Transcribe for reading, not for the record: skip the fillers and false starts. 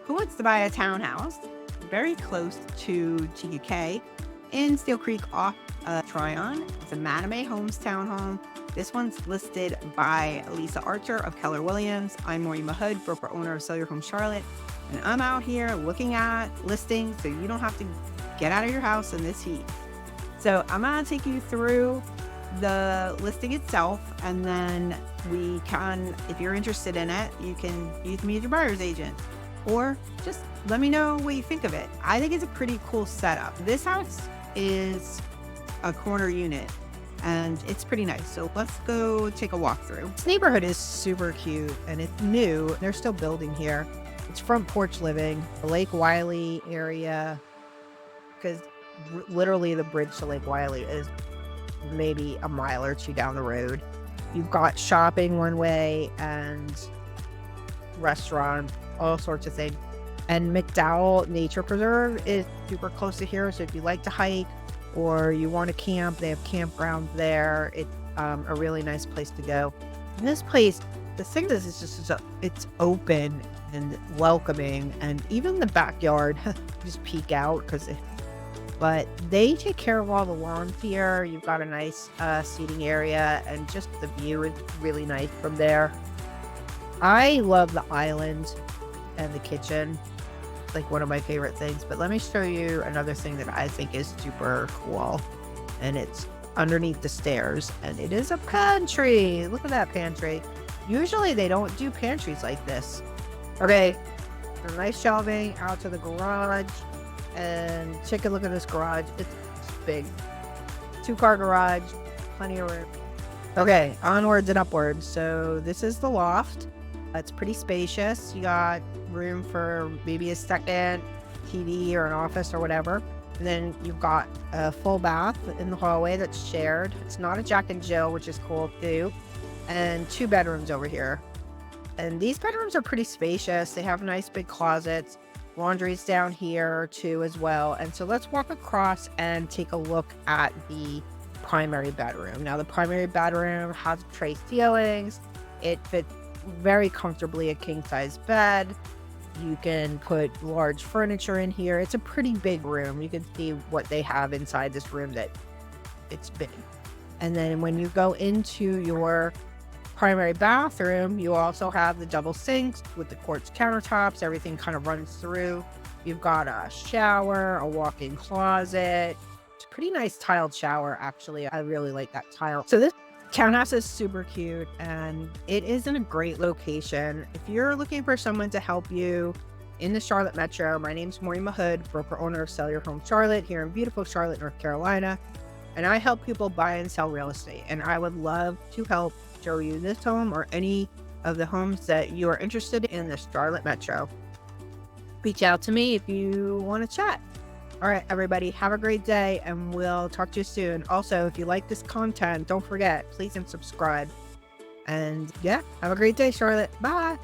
who wants to buy a townhouse very close to TUK in Steele Creek off Tryon. It's a Maname Homes townhome. This one's listed by Lisa Archer of Keller Williams. I'm Maureen Mahood, broker owner of Sell Your Home Charlotte. And I'm out here looking at listings so you don't have to get out of your house in this heat. So I'm going to take you through the listing itself, and then we can, if you're interested in it, you can use me as your buyer's agent, or just let me know what you think of it. I think it's a pretty cool setup. This house is a corner unit and it's pretty nice. So let's go take a walk through. This neighborhood is super cute and it's new. They're still building here. It's front porch living, the Lake Wylie area, because literally the bridge to Lake Wylie is maybe a mile or two down the road. You've got shopping one way and restaurant, all sorts of things. And McDowell Nature Preserve is super close to here. So if you like to hike or you want to camp, they have campgrounds there. It's a really nice place to go. And this place, the thing is, it's open and welcoming, and even the backyard, just peek out but they take care of all the lawns here. You've got a nice seating area, and just the view is really nice from there. I love the island and the kitchen. It's like one of my favorite things. But let me show you another thing that I think is super cool. And it's underneath the stairs. And it is a pantry. Look at that pantry. Usually they don't do pantries like this. Okay. So nice shelving out to the garage. And take a look at this garage. It's big. 2-car garage. Plenty of room. Okay. Onwards and upwards. So this is the loft. It's pretty spacious. You got room for maybe a second TV or an office or whatever. And then you've got a full bath in the hallway that's shared. It's not a Jack and Jill, which is cool too. And 2 bedrooms over here. And these bedrooms are pretty spacious. They have nice big closets. Laundry's down here too as well. And so let's walk across and take a look at the primary bedroom. Now the primary bedroom has tray ceilings. It fits very comfortably a king-size bed. You can put large furniture in here. It's a pretty big room. You can see what they have inside this room, that it's big. And then when you go into your primary bathroom, you also have the double sinks with the quartz countertops. Everything kind of runs through. You've got a shower, a walk-in closet. It's a pretty nice tiled shower, actually. I really like that tile. So this townhouse is super cute, and it is in a great location. If you're looking for someone to help you in the Charlotte Metro, my name's Maureen Mahood, broker owner of Sell Your Home Charlotte here in beautiful Charlotte, North Carolina. And I help people buy and sell real estate. And I would love to help show you this home or any of the homes that you are interested in the Charlotte Metro. Reach out to me if you want to chat. All right, everybody, have a great day, and we'll talk to you soon. Also, if you like this content, don't forget, please subscribe. And yeah, have a great day, Charlotte. Bye.